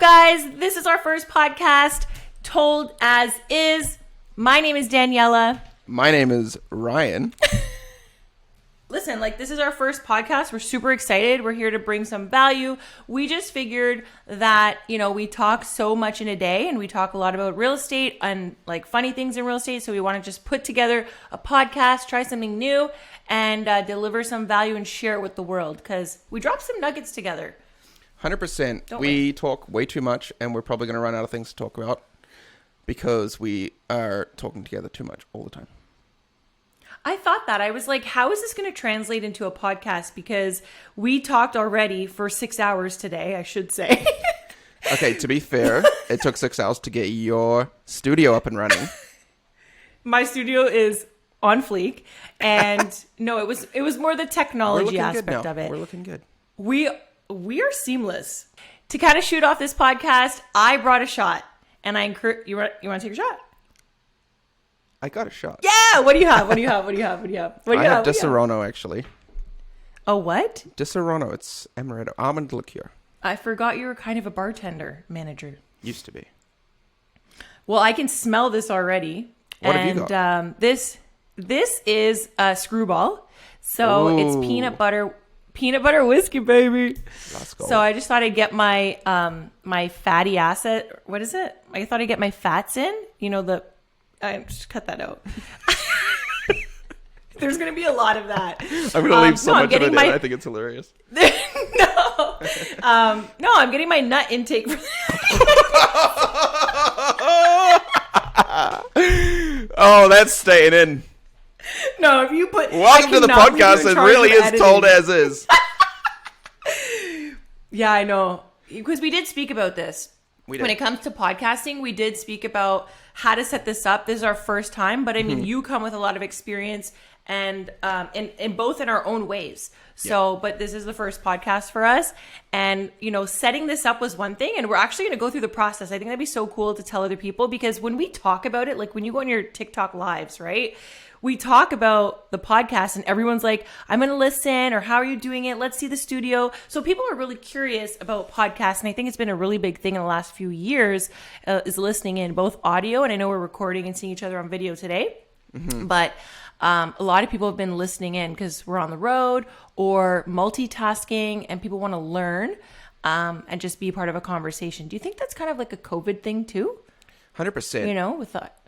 guys? This is our first podcast, Told As Is. My name is Daniella. My name is Ryan. Listen, this is our first podcast. We're super excited. We're here to bring some value. We just figured that, we talk so much in a day and we talk a lot about real estate and funny things in real estate. So we want to just put together a podcast, try something new, and deliver some value and share it with the world because we dropped some nuggets together. 100%. We talk way too much and we're probably going to run out of things to talk about because we are talking together too much all the time. I thought that. I was like, how is this going to translate into a podcast? Because we talked already for 6 hours today, I should say. Okay, to be fair, it took 6 hours to get your studio up and running. My studio is on fleek. And no, it was more the technology aspect of it. We're looking good. We are seamless. To kind of shoot off this podcast, I brought a shot. And I encourage you want to take a shot? I got a shot. Yeah. What do you have? I have Disaronno, actually. Oh, what? Disaronno. It's amaretto almond liqueur. I forgot you were kind of a bartender manager. Used to be. Well, I can smell this already. What have you got? This is a screwball. So It's peanut butter whiskey, baby. Let's go. So I just thought I'd get my my fatty acid. What is it? I thought I'd get my fats in. I just cut that out. There's going to be a lot of that. I'm going to leave so much of it in. I think it's hilarious. No, I'm getting my nut intake. Oh, that's staying in. No, if you put... Welcome to the podcast. It really is Told As Is. Yeah, I know. Because we did speak about this. When it comes to podcasting, we did speak about how to set this up. This is our first time, but I mean, you come with a lot of experience and in both in our own ways. So, But this is the first podcast for us. And, setting this up was one thing. And we're actually going to go through the process. I think that'd be so cool to tell other people because when we talk about it, when you go on your TikTok lives, right? We talk about the podcast and everyone's like, I'm going to listen, or how are you doing it? Let's see the studio. So people are really curious about podcasts. And I think it's been a really big thing in the last few years is listening in both audio. And I know we're recording and seeing each other on video today. Mm-hmm. But a lot of people have been listening in because we're on the road or multitasking and people want to learn and just be part of a conversation. Do you think that's kind of like a COVID thing too? 100%. With that.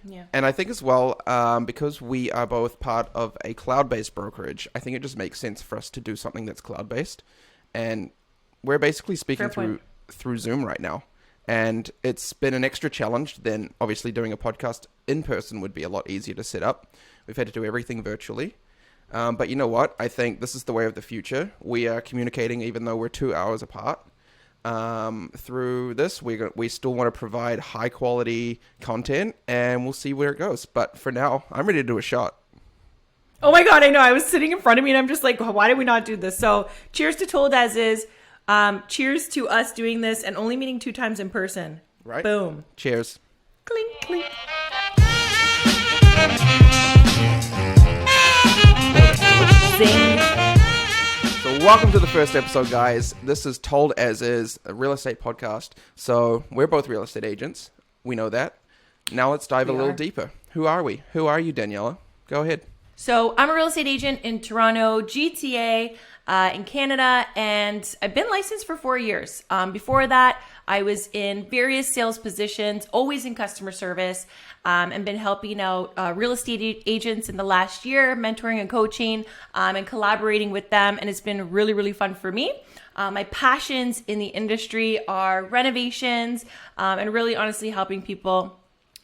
Yeah. And I think as well, because we are both part of a cloud-based brokerage, I think it just makes sense for us to do something that's cloud-based. And we're basically speaking through Zoom right now. And it's been an extra challenge than obviously doing a podcast in person would be a lot easier to set up. We've had to do everything virtually. But you know what? I think this is the way of the future. We are communicating even though we're 2 hours apart. Through this, we still want to provide high quality content and we'll see where it goes. But for now, I'm ready to do a shot. Oh my God, I know. I was sitting in front of me and I'm just like, why did we not do this? So cheers to Told As Is. Cheers to us doing this and only meeting 2 times in person. Right. Boom. Cheers. Clink, clink. Zing. So welcome to the first episode, guys. This is Told As Is, a real estate podcast. So we're both real estate agents. We know that. Now let's dive a little deeper. Who are we? Who are you, Daniella? Go ahead. So I'm a real estate agent in Toronto, GTA, in Canada, and I've been licensed for 4 years. Before that, I was in various sales positions, always in customer service, and been helping out real estate agents in the last year, mentoring and coaching, and collaborating with them. And it's been really, really fun for me. My passions in the industry are renovations, and really honestly helping people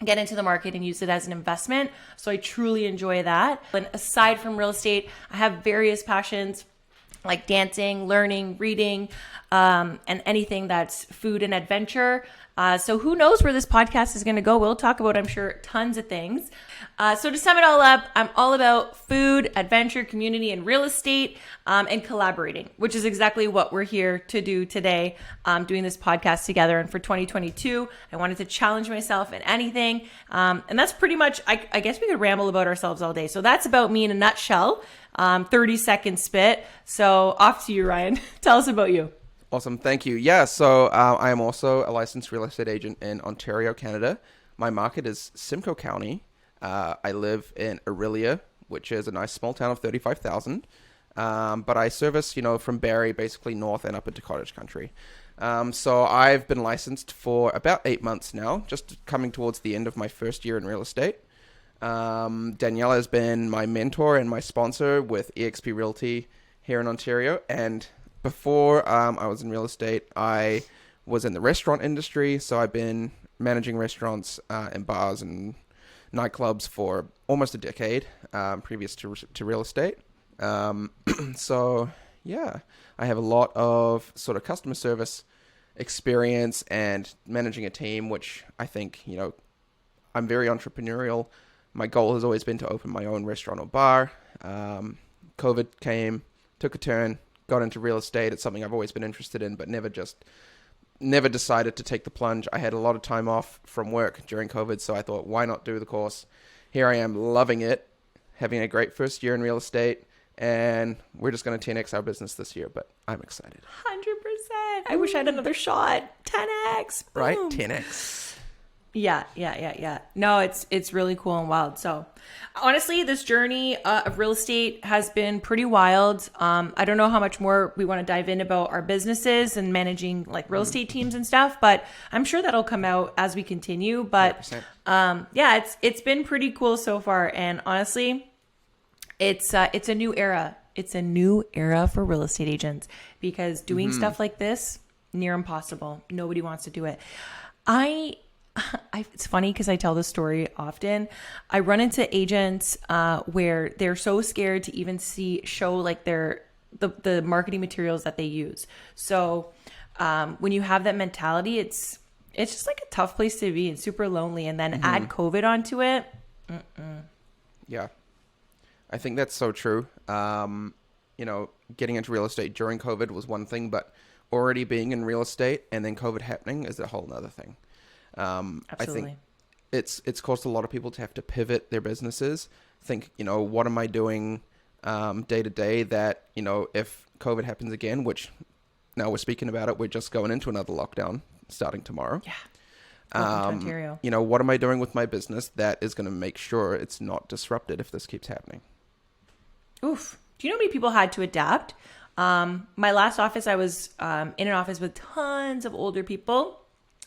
get into the market and use it as an investment. So I truly enjoy that. And aside from real estate, I have various passions like dancing, learning, reading, and anything that's food and adventure. So who knows where this podcast is going to go? We'll talk about, I'm sure, tons of things. So to sum it all up, I'm all about food, adventure, community, and real estate, and collaborating, which is exactly what we're here to do today, doing this podcast together. And for 2022, I wanted to challenge myself in anything. And that's pretty much, I guess we could ramble about ourselves all day. So that's about me in a nutshell, 30-second spit. So off to you, Ryan. Tell us about you. Awesome. Thank you. Yeah. So I am also a licensed real estate agent in Ontario, Canada. My market is Simcoe County. I live in Aurelia, which is a nice small town of 35,000. But I service, from Barrie, basically north and up into Cottage Country. So I've been licensed for about 8 months now, just coming towards the end of my first year in real estate. Daniella has been my mentor and my sponsor with eXp Realty here in Ontario. And before I was in real estate, I was in the restaurant industry. So I've been managing restaurants and bars and nightclubs for almost a decade previous to real estate. So yeah, I have a lot of sort of customer service experience and managing a team, which I think, I'm very entrepreneurial. My goal has always been to open my own restaurant or bar. COVID came, took a turn, got into real estate. It's something I've always been interested in, but never decided to take the plunge. I had a lot of time off from work during COVID, so I thought, why not do the course? Here I am loving it, having a great first year in real estate, and we're just going to 10x our business this year, but I'm excited. 100%. I wish I had another shot. 10x. Boom. Right? 10x. Yeah. No, it's really cool and wild. So honestly, this journey of real estate has been pretty wild. I don't know how much more we want to dive in about our businesses and managing like real estate teams and stuff, but I'm sure that'll come out as we continue. But yeah, it's been pretty cool so far. And honestly, it's a new era. It's a new era for real estate agents because doing stuff like this, near impossible. Nobody wants to do it. It's funny because I tell this story often. I run into agents where they're so scared to even show like the marketing materials that they use. So when you have that mentality, it's just like a tough place to be and super lonely. And then add COVID onto it. Yeah, I think that's so true. Getting into real estate during COVID was one thing, but already being in real estate and then COVID happening is a whole nother thing. I think it's caused a lot of people to have to pivot their businesses. Think, what am I doing day to day that, if COVID happens again, which now we're speaking about it, we're just going into another lockdown starting tomorrow. Yeah. Welcome to Ontario. What am I doing with my business that is going to make sure it's not disrupted if this keeps happening? Oof. Do you know how many people had to adapt? My last office, I was in an office with tons of older people.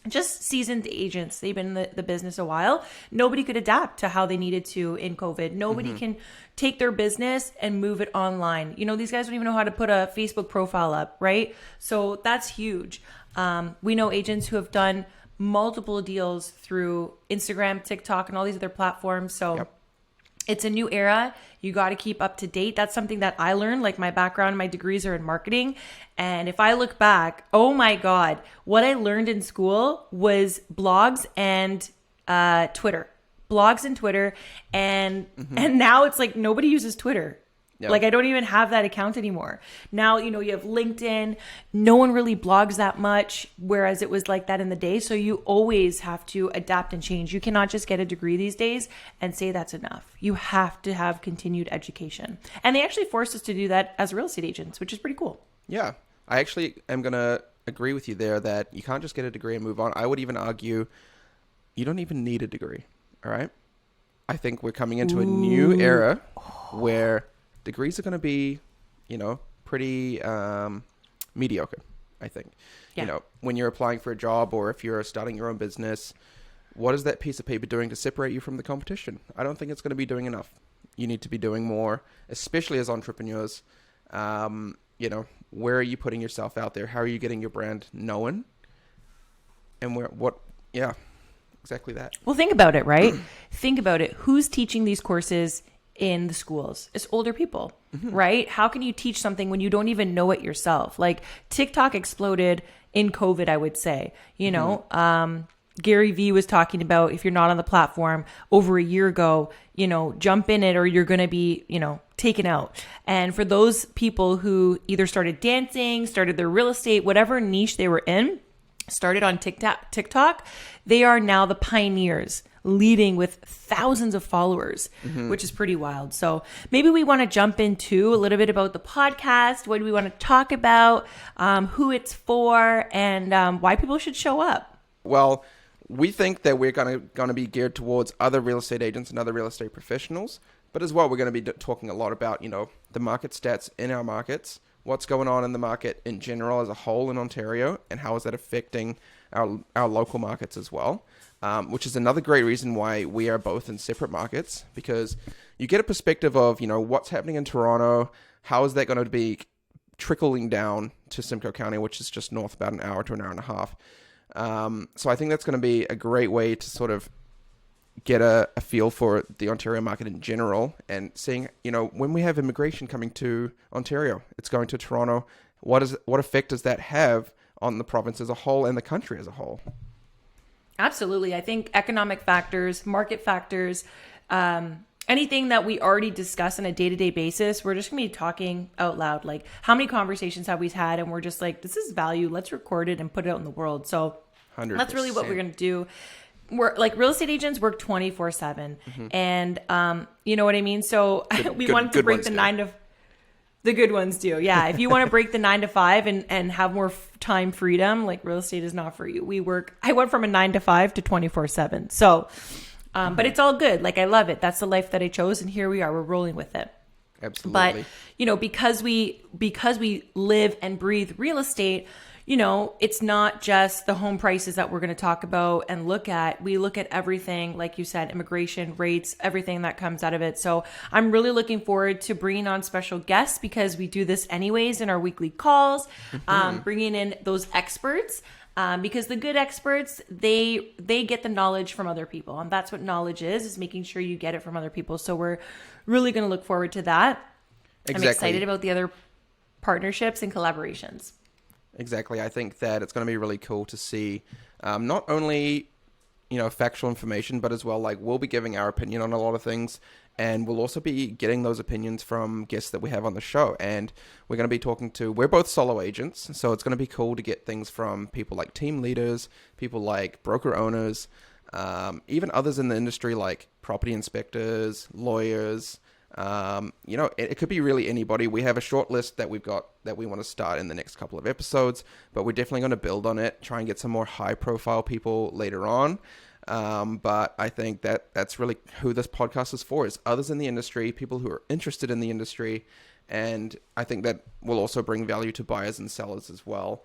Just seasoned agents. They've been in the business a while. Nobody could adapt to how they needed to in COVID. Nobody can take their business and move it online. These guys don't even know how to put a Facebook profile up, right? So that's huge. We know agents who have done multiple deals through Instagram, TikTok, and all these other platforms. So it's a new era. You got to keep up to date. That's something that I learned. Like my background, my degrees are in marketing. And if I look back, oh my God, what I learned in school was blogs and Twitter. Blogs and Twitter. And now it's like nobody uses Twitter. Yep. Like I don't even have that account anymore. Now, you have LinkedIn. No one really blogs that much, whereas it was like that in the day. So you always have to adapt and change. You cannot just get a degree these days and say that's enough. You have to have continued education. And they actually forced us to do that as real estate agents, which is pretty cool. Yeah, I actually am going to agree with you there that you can't just get a degree and move on. I would even argue you don't even need a degree. All right. I think we're coming into a new era where degrees are going to be, pretty mediocre, I think. Yeah. When you're applying for a job or if you're starting your own business, what is that piece of paper doing to separate you from the competition? I don't think it's going to be doing enough. You need to be doing more, especially as entrepreneurs. Where are you putting yourself out there? How are you getting your brand known? And exactly that. Well, think about it, right? Think about it. Who's teaching these courses in the schools? It's older people, right? How can you teach something when you don't even know it yourself? Like TikTok exploded in COVID, I would say. Gary Vee was talking about if you're not on the platform over a year ago, jump in it or you're going to be, taken out. And for those people who either started dancing, started their real estate, whatever niche they were in, started on TikTok, they are now the pioneers leading with thousands of followers, which is pretty wild. So maybe we want to jump into a little bit about the podcast. What do we want to talk about, who it's for, and why people should show up? Well, we think that we're going to be geared towards other real estate agents and other real estate professionals, but as well, we're going to be talking a lot about, the market stats in our markets, what's going on in the market in general as a whole in Ontario, and how is that affecting our local markets as well, which is another great reason why we are both in separate markets, because you get a perspective of, what's happening in Toronto, how is that going to be trickling down to Simcoe County, which is just north about an hour to an hour and a half. So I think that's going to be a great way to sort of get a feel for the Ontario market in general, and seeing, when we have immigration coming to Ontario, it's going to Toronto, what effect does that have on the province as a whole and the country as a whole? Absolutely. I think economic factors, market factors, anything that we already discuss on a day-to-day basis, we're just going to be talking out loud. Like, how many conversations have we had and we're just like, this is value, let's record it and put it out in the world. So 100%. That's really what we're going to do. We're like, real estate agents work 24/7, and you know what I mean? So we wanted to break the good ones do. Yeah. If you want to break the 9 to 5 and have more time freedom, like, real estate is not for you. I went from a 9 to 5 to 24/7. So, but it's all good. Like, I love it. That's the life that I chose. And here we are, we're rolling with it. Absolutely. But, because we live and breathe real estate, it's not just the home prices that we're going to talk about and look at. We look at everything, like you said, immigration rates, everything that comes out of it. So I'm really looking forward to bringing on special guests, because we do this anyways in our weekly calls, bringing in those experts, because the good experts, they get the knowledge from other people. And that's what knowledge is making sure you get it from other people. So we're really going to look forward to that. Exactly. I'm excited about the other partnerships and collaborations. Exactly. I think that it's going to be really cool to see not only, factual information, but as well, like, we'll be giving our opinion on a lot of things, and we'll also be getting those opinions from guests that we have on the show. And we're going to be we're both solo agents, so it's going to be cool to get things from people like team leaders, people like broker owners, even others in the industry like property inspectors, lawyers. It could be really anybody. We have a short list that we've got that we want to start in the next couple of episodes, but we're definitely going to build on it, try and get some more high profile people later on. But I think that's really who this podcast is for, is others in the industry, people who are interested in the industry. And I think that will also bring value to buyers and sellers as well.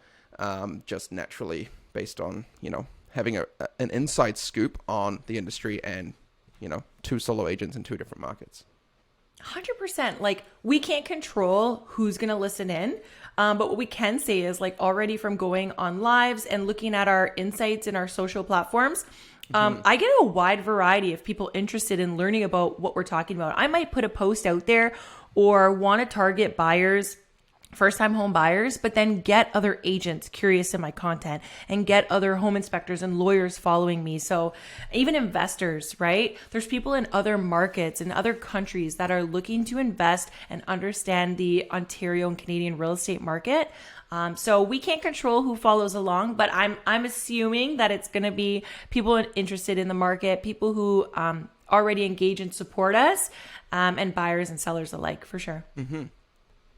Just naturally based on, having an inside scoop on the industry and, two solo agents in two different markets. 100%. Like, we can't control who's going to listen in. But what we can say is, like, already from going on lives and looking at our insights in our social platforms, I get a wide variety of people interested in learning about what we're talking about. I might put a post out there or want to target buyers, first-time home buyers, but then get other agents curious in my content and get other home inspectors and lawyers following me. So even investors, right? There's people in other markets in other countries that are looking to invest and understand the Ontario and Canadian real estate market. So we can't control who follows along, but I'm assuming that it's going to be people interested in the market, people who already engage and support us, and buyers and sellers alike, for sure. Mm-hmm.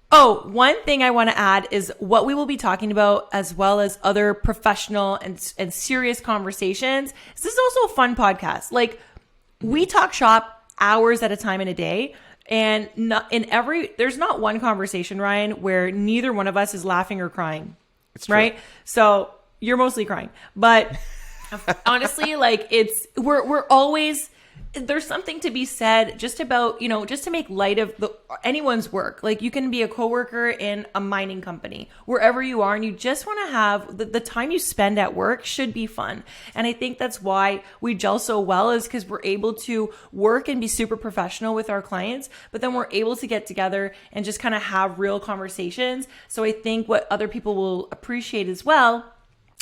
Oh, one thing I want to add is what we will be talking about, as well as other professional and serious conversations. This is also a fun podcast. Like, we talk shop hours at a time in a day, and there's not one conversation, Ryan, where neither one of us is laughing or crying. It's right. True. So you're mostly crying, but honestly, like, we're always. There's something to be said just about, just to make light of anyone's work. Like, you can be a coworker in a mining company, wherever you are, and you just want to have the time you spend at work should be fun. And I think that's why we gel so well, is because we're able to work and be super professional with our clients, but then we're able to get together and just kind of have real conversations. So I think what other people will appreciate as well,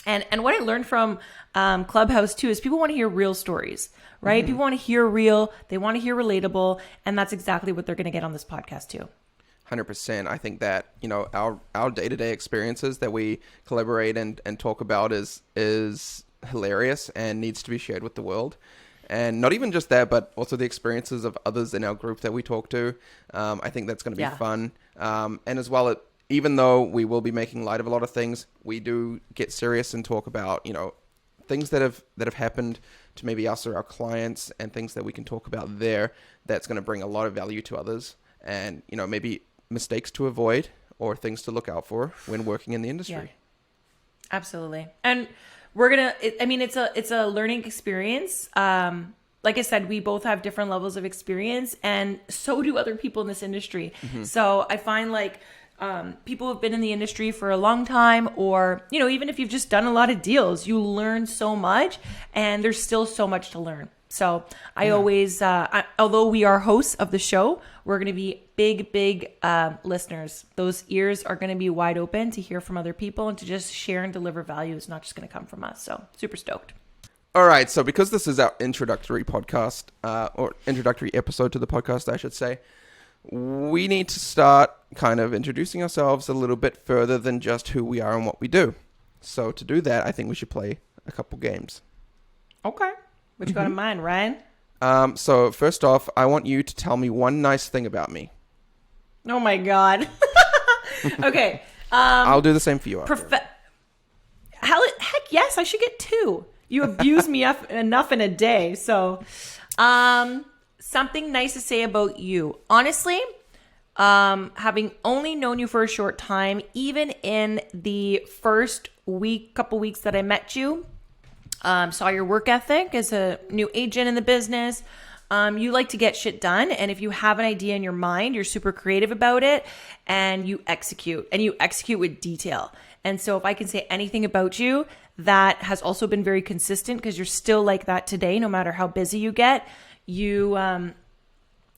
and what I learned from Clubhouse too, is people want to hear real stories, right? Mm-hmm. People want to hear real, they want to hear relatable, and that's exactly what they're going to get on this podcast too. 100%. I think that, our day-to-day experiences that we collaborate and talk about is hilarious and needs to be shared with the world. And not even just that, but also the experiences of others in our group that we talk to. I think that's going to be fun. And as well, even though we will be making light of a lot of things, we do get serious and talk about, things that have happened to maybe us or our clients, and things that we can talk about there that's going to bring a lot of value to others, and maybe mistakes to avoid or things to look out for when working in the industry. Yeah. Absolutely. And we're gonna it's a learning experience. Like I said, we both have different levels of experience, and so do other people in this industry. So I find like people who've been in the industry for a long time, or even if you've just done a lot of deals, you learn so much, and there's still so much to learn. So I always, although we are hosts of the show, we're going to be big listeners. Those ears are going to be wide open to hear from other people and to just share and deliver value. It's not just going to come from us. So super stoked. All right. So because this is our introductory podcast, or introductory episode to the podcast, I should say, we need to start kind of introducing ourselves a little bit further than just who we are and what we do. So to do that, I think we should play a couple games. Okay. What you got in mind, Ryan? So first off, I want you to tell me one nice thing about me. Oh my God. Okay. I'll do the same for you. Heck yes, I should get 2. You abuse me enough in a day. So, something nice to say about you. Honestly, having only known you for a short time, even in the first couple weeks that I met you, saw your work ethic as a new agent in the business. You like to get shit done. And if you have an idea in your mind, you're super creative about it, and you execute with detail. And so if I can say anything about you that has also been very consistent, because you're still like that today, no matter how busy you get,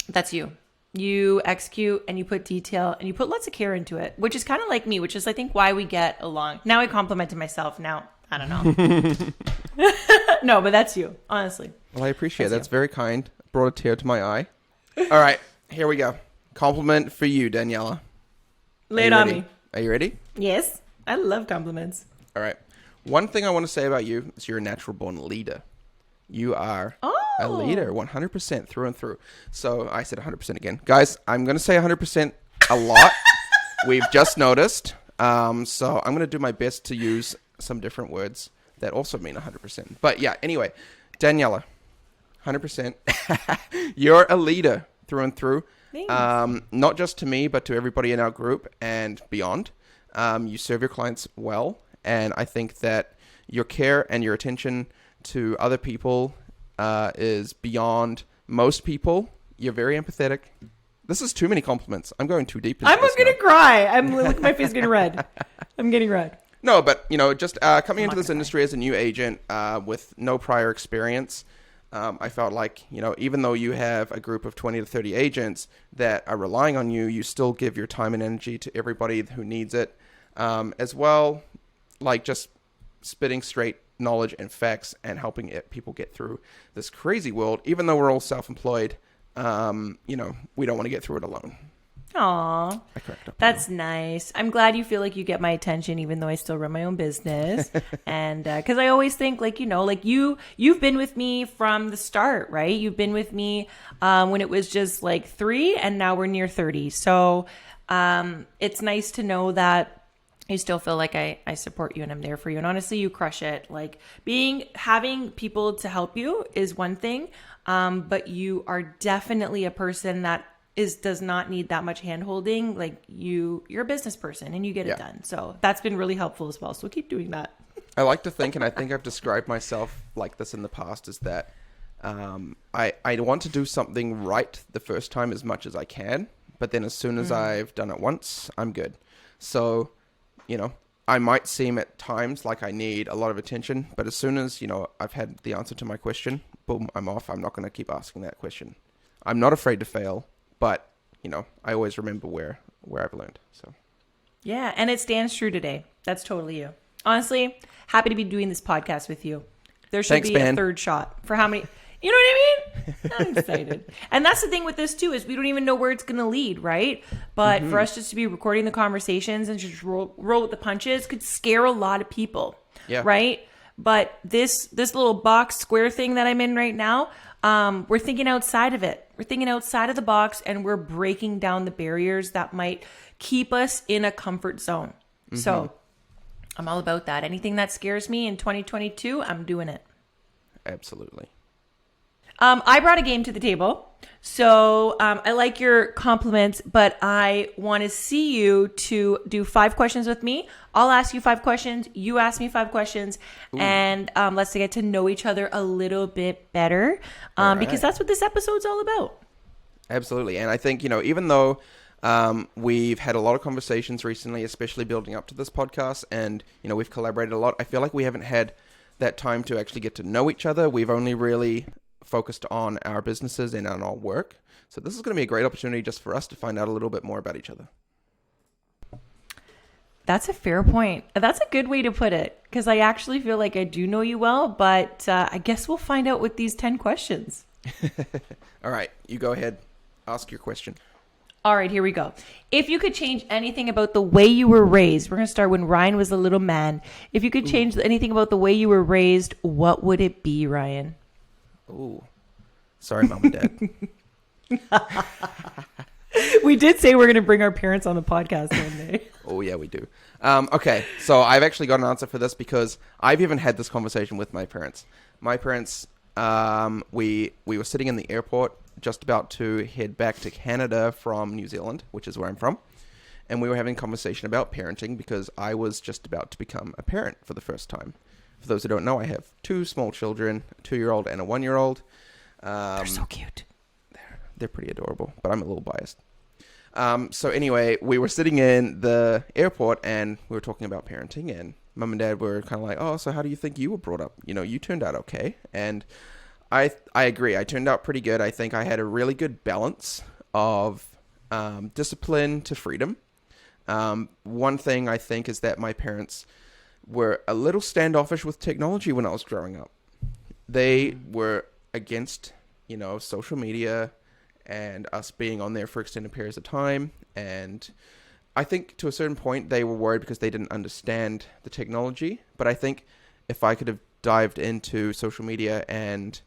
that's you. You execute, and you put detail, and you put lots of care into it, which is kind of like me, which is I think why we get along. Now I complimented myself. Now I don't know. No, but that's you, honestly. Well, I appreciate it. That's very kind. Brought a tear to my eye. All right, here we go. Compliment for you, Daniella. Lay it on me. Are you ready? Yes. I love compliments. All right. One thing I want to say about you is you're a natural born leader. You are a leader, 100% through and through. So I said 100% again. Guys, I'm going to say 100% a lot. We've just noticed. So I'm going to do my best to use some different words that also mean 100%. But yeah, anyway, Daniella, 100%. You're a leader through and through. Not just to me, but to everybody in our group and beyond. You serve your clients well. And I think that your care and your attention to other people is beyond most people. You're very empathetic. This is too many compliments. I'm going too deep into this. I'm going to cry. Look, my face is getting red. I'm getting red. No, but, just coming into this industry as a new agent with no prior experience, I felt like, even though you have a group of 20 to 30 agents that are relying on you, you still give your time and energy to everybody who needs it. As well, like just spitting straight knowledge and facts and helping people get through this crazy world. Even though we're all self-employed, we don't want to get through it alone. Aw, that's nice. I'm glad you feel like you get my attention, even though I still run my own business. And because I always think you've been with me from the start, right? You've been with me when it was just like 3, and now we're near 30. So it's nice to know that you still feel like I support you and I'm there for you. And honestly, you crush it. Like having people to help you is one thing, but you are definitely a person that does not need that much hand holding. Like you're a business person and you get it done. So that's been really helpful as well. So keep doing that. I like to think, and I think I've described myself like this in the past, is that I want to do something right the first time as much as I can. But then as soon as I've done it once, I'm good. So, I might seem at times like I need a lot of attention, but as soon as, I've had the answer to my question, boom, I'm off. I'm not going to keep asking that question. I'm not afraid to fail, but, I always remember where I've learned. So, yeah, and it stands true today. That's totally you. Honestly, happy to be doing this podcast with you. There should be a third shot for how many... You know what I mean? I'm excited. And that's the thing with this too, is we don't even know where it's going to lead, right? But for us just to be recording the conversations and just roll with the punches could scare a lot of people, right? But this little box square thing that I'm in right now, we're thinking outside of it. We're thinking outside of the box, and we're breaking down the barriers that might keep us in a comfort zone. Mm-hmm. So I'm all about that. Anything that scares me in 2022, I'm doing it. Absolutely. I brought a game to the table. So I like your compliments, but I want to see you to do 5 questions with me. I'll ask you 5 questions. You ask me 5 questions. Ooh. And let's get to know each other a little bit better because that's what this episode's all about. Absolutely. And I think, even though we've had a lot of conversations recently, especially building up to this podcast, and, we've collaborated a lot, I feel like we haven't had that time to actually get to know each other. We've only really focused on our businesses and on our work. So this is going to be a great opportunity just for us to find out a little bit more about each other. That's a fair point. That's a good way to put it, because I actually feel like I do know you well, but I guess we'll find out with these 10 questions. All right, you go ahead. Ask your question. All right, here we go. If you could change anything about the way you were raised, we're going to start when Ryan was a little man. If you could change anything about the way you were raised, what would it be, Ryan? Ooh, sorry, Mom and Dad. We did say we're going to bring our parents on the podcast one day. Oh, yeah, we do. Okay, so I've actually got an answer for this because I've even had this conversation with my parents. My parents, we were sitting in the airport just about to head back to Canada from New Zealand, which is where I'm from. And we were having a conversation about parenting because I was just about to become a parent for the first time. For those who don't know, I have 2 small children, a 2-year-old and a 1-year-old. They're so cute. They're pretty adorable, but I'm a little biased. So anyway, we were sitting in the airport and we were talking about parenting, and Mom and Dad were kind of like, oh, so how do you think you were brought up? You turned out okay. And I agree. I turned out pretty good. I think I had a really good balance of discipline to freedom. One thing I think is that my parents were a little standoffish with technology when I was growing up. They were against, social media and us being on there for extended periods of time. And I think to a certain point they were worried because they didn't understand the technology. But I think if I could have dived into social media and,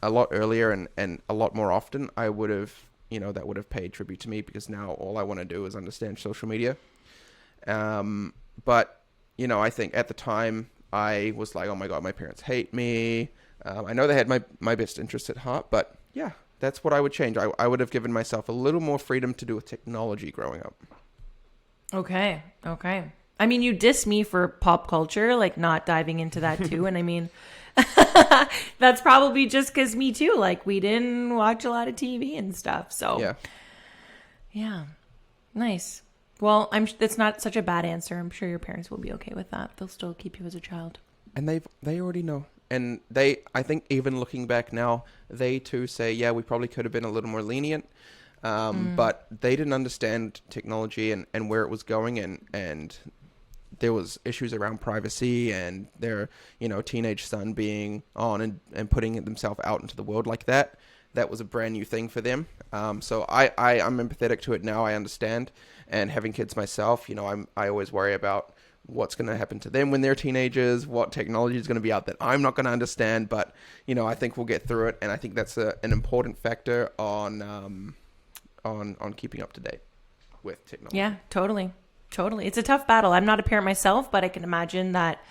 a lot earlier and a lot more often, I would have, that would have paid tribute to me, because now all I want to do is understand social media. But I think at the time I was like, oh my God, my parents hate me. I know they had my best interests at heart, but yeah, that's what I would change. I would have given myself a little more freedom to do with technology growing up. Okay. I mean, you diss me for pop culture, like not diving into that too. And I mean, that's probably just because me too. Like, we didn't watch a lot of TV and stuff. So yeah. Nice. Well, it's not such a bad answer. I'm sure your parents will be okay with that. They'll still keep you as a child. And they already know. And I think even looking back now, they too say, yeah, we probably could have been a little more lenient. But they didn't understand technology and where it was going, and there was issues around privacy and their, teenage son being on and putting themselves out into the world like that. That was a brand new thing for them. So I'm empathetic to it now. I understand. And having kids myself, I always worry about what's going to happen to them when they're teenagers, what technology is going to be out that I'm not going to understand. But, I think we'll get through it. And I think that's an important factor on keeping up to date with technology. Yeah, totally. It's a tough battle. I'm not a parent myself, but I can imagine that,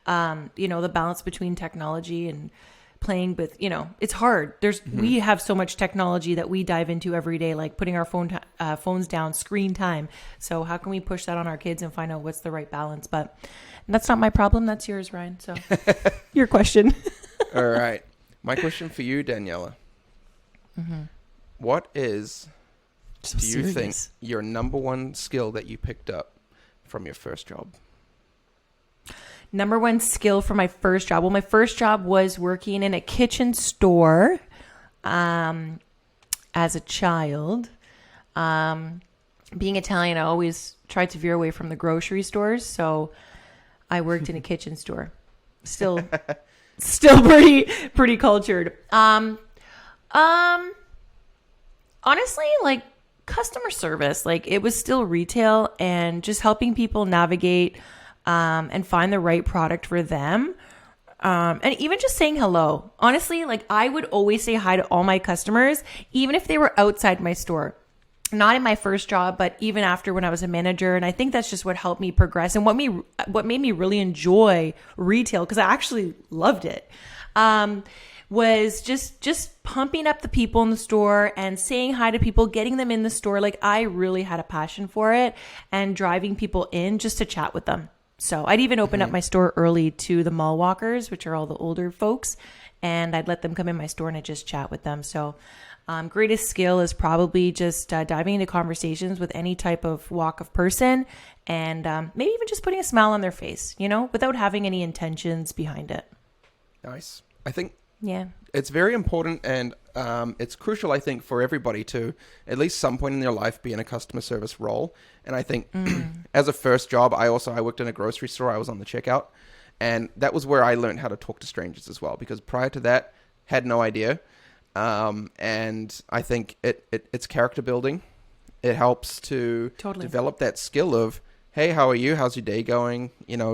the balance between technology and playing with, it's hard. We have so much technology that we dive into every day, like putting our phones down, screen time. So how can we push that on our kids and find out what's the right balance? But that's not my problem. That's yours, Ryan. So your question. All right. My question for you, Daniella. Mm-hmm. What is, you think, your number one skill that you picked up from your first job? Number one skill for my first job. Well, my first job was working in a kitchen store as a child. Being Italian, I always tried to veer away from the grocery stores. So I worked in a kitchen store. Still pretty cultured. Honestly, like customer service, like it was still retail and just helping people navigate and find the right product for them. And even just saying hello. Honestly, like I would always say hi to all my customers, even if they were outside my store. Not in my first job, but even after when I was a manager. And I think that's just what helped me progress and what made me really enjoy retail, because I actually loved it. Was just pumping up the people in the store and saying hi to people, getting them in the store. Like I really had a passion for it, and driving people in just to chat with them. So I'd even open up my store early to the mall walkers, which are all the older folks, and I'd let them come in my store and I'd just chat with them. So greatest skill is probably just diving into conversations with any type of walk of person, and maybe even just putting a smile on their face, without having any intentions behind it. Nice. I think Yeah. it's very important, and it's crucial, I think, for everybody to, at least some point in their life, be in a customer service role. And I think as a first job, I worked in a grocery store. I was on the checkout, and that was where I learned how to talk to strangers as well, because prior to that, had no idea. And I think it's character building. It helps to develop that skill of, hey, how are you? How's your day going?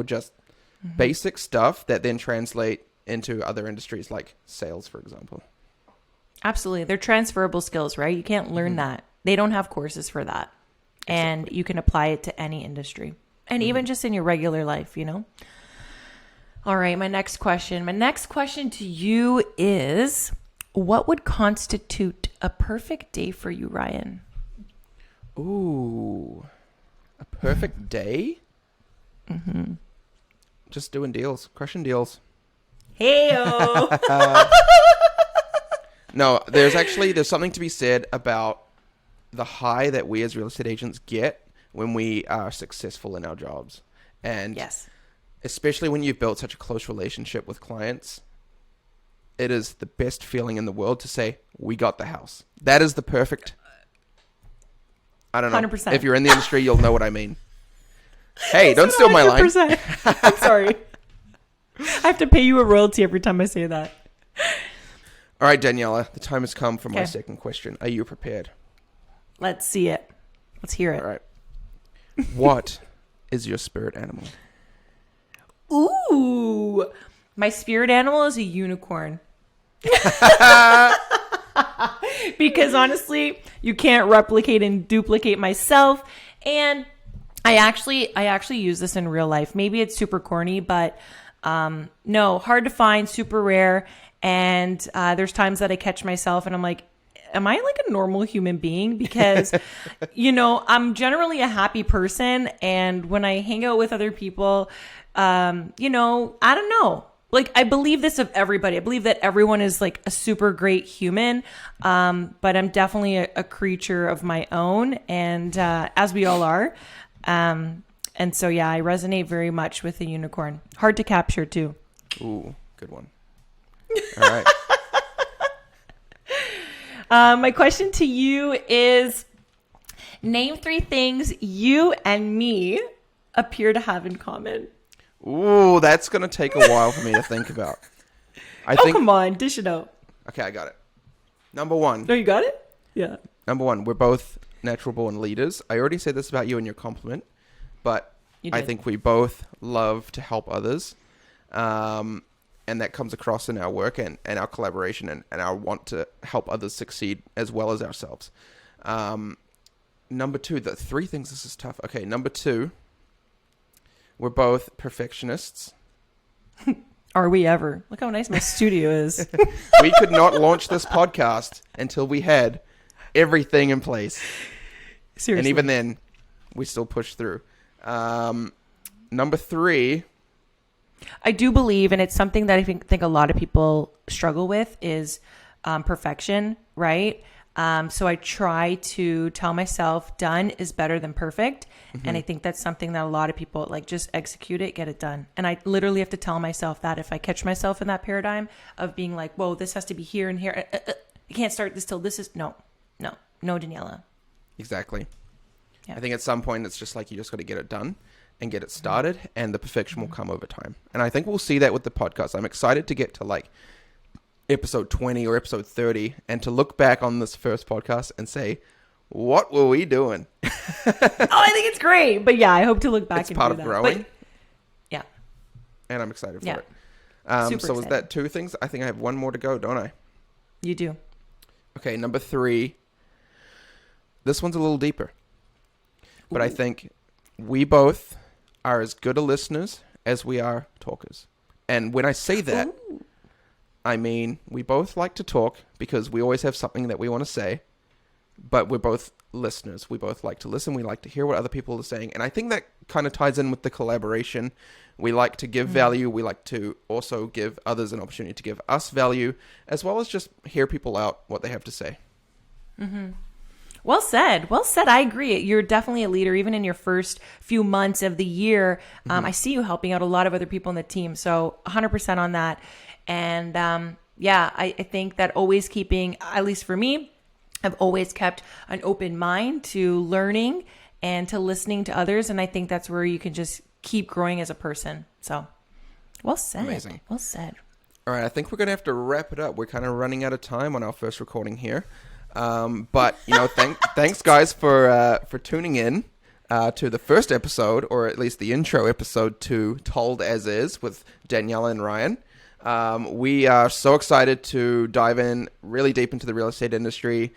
Just basic stuff that then translate into other industries like sales, for example. Absolutely. They're transferable skills, right? You can't learn that. They don't have courses for that. Exactly. And you can apply it to any industry, and even just in your regular life, All right. My next question to you is, what would constitute a perfect day for you, Ryan? Ooh, a perfect day? Just doing deals, crushing deals. Hey-o. No, there's something to be said about the high that we as real estate agents get when we are successful in our jobs. And yes, especially when you've built such a close relationship with clients, it is the best feeling in the world to say, we got the house. That is the perfect, I don't know. 100%. If you're in the industry, you'll know what I mean. Hey, don't steal my line. I'm sorry. I have to pay you a royalty every time I say that. All right, Daniella, the time has come for my second question. Are you prepared? Let's see it. Let's hear it. All right. What is your spirit animal? Ooh, my spirit animal is a unicorn. Because honestly, you can't replicate and duplicate myself. And I actually use this in real life. Maybe it's super corny, but no, hard to find, super rare. And there's times that I catch myself and I'm like, am I like a normal human being? Because, I'm generally a happy person. And when I hang out with other people, I don't know. Like, I believe this of everybody. I believe that everyone is like a super great human. But I'm definitely a creature of my own. And as we all are. And so, yeah, I resonate very much with the unicorn. Hard to capture, too. Ooh, good one. All right. My question to you is, name 3 things you and me appear to have in common. Ooh, that's going to take a while for me to think about. Come on, dish it out. Okay, I got it. Number 1. No, you got it? Yeah. Number 1, we're both natural born leaders. I already said this about you in your compliment, but I think we both love to help others. And that comes across in our work and our collaboration and our want to help others succeed as well as ourselves. Number 2, the 3 things, this is tough. Okay, number 2, we're both perfectionists. Are we ever? Look how nice my studio is. We could not launch this podcast until we had everything in place. Seriously. And even then, we still push through. Number 3... I do believe, and it's something that I think a lot of people struggle with, is perfection, right? So I try to tell myself done is better than perfect. And I think that's something that a lot of people like, just execute it, get it done. And I literally have to tell myself that if I catch myself in that paradigm of being like, whoa, this has to be here and here. You can't start this till this is no, Daniella. Exactly. Yeah. I think at some point it's just like, you just got to get it done and get it started, and the perfection will come over time. And I think we'll see that with the podcast. I'm excited to get to like episode 20 or episode 30 and to look back on this first podcast and say, what were we doing? I think it's great. But yeah, I hope to look back it's and part do of that. growing. But and I'm excited for Yeah. it. Super so excited. was that 2 things? I think I have one more to go, don't I? You do. Okay, number 3. This one's a little deeper. But I think we both are as good a listeners as we are talkers. And when I say that, I mean we both like to talk because we always have something that we want to say. But we're both listeners. We both like to listen. We like to hear what other people are saying. And I think that kind of ties in with the collaboration. We like to give value. We like to also give others an opportunity to give us value, as well as just hear people out, what they have to say. Well said. Well said. I agree. You're definitely a leader. Even in your first few months of the year, I see you helping out a lot of other people in the team. So 100% on that. And I think that always keeping, at least for me, I've always kept an open mind to learning and to listening to others. And I think that's where you can just keep growing as a person. So well said. Amazing. Well said. All right, I think we're going to have to wrap it up. We're kind of running out of time on our first recording here. But, thanks, guys, for tuning in to the first episode, or at least the intro episode to Told As Is with Daniella and Ryan. We are so excited to dive in really deep into the real estate industry,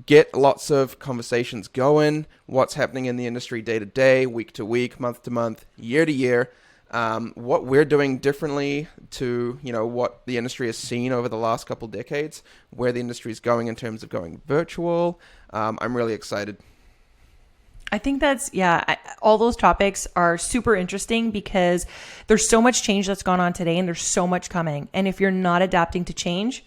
get lots of conversations going, what's happening in the industry day to day, week to week, month to month, year to year, what we're doing differently to, what the industry has seen over the last couple decades, where the industry is going in terms of going virtual. I'm really excited. I think that's, all those topics are super interesting because there's so much change that's gone on today and there's so much coming. And if you're not adapting to change,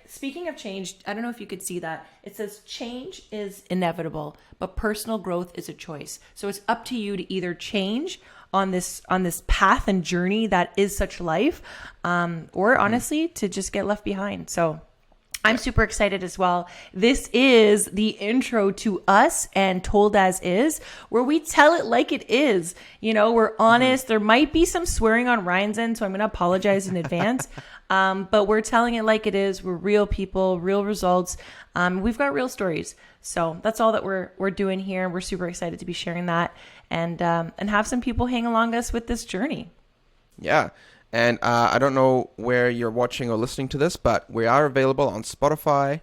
speaking of change, I don't know if you could see that. It says change is inevitable, but personal growth is a choice. So it's up to you to either change on this path and journey that is such life, or honestly to just get left behind. So I'm super excited as well. This is the intro to us and Told As Is, where we tell it like it is. We're honest. There might be some swearing on Ryan's end, so I'm going to apologize in advance. But we're telling it like it is. We're real people, real results. We've got real stories. So that's all that we're doing here. We're super excited to be sharing that and have some people hang along us with this journey. Yeah. And I don't know where you're watching or listening to this, but we are available on Spotify,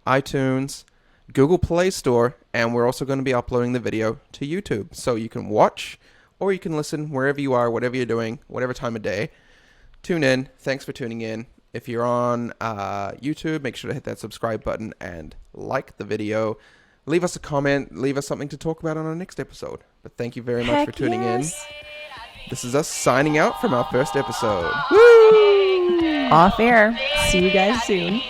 iTunes, Google Play Store, and we're also going to be uploading the video to YouTube. So you can watch or you can listen wherever you are, whatever you're doing, whatever time of day. Tune in. Thanks for tuning in. If you're on YouTube, make sure to hit that subscribe button and like the video. Leave us a comment. Leave us something to talk about on our next episode. But thank you very much for tuning in. This is us signing out from our first episode. Woo! Off air. See you guys soon.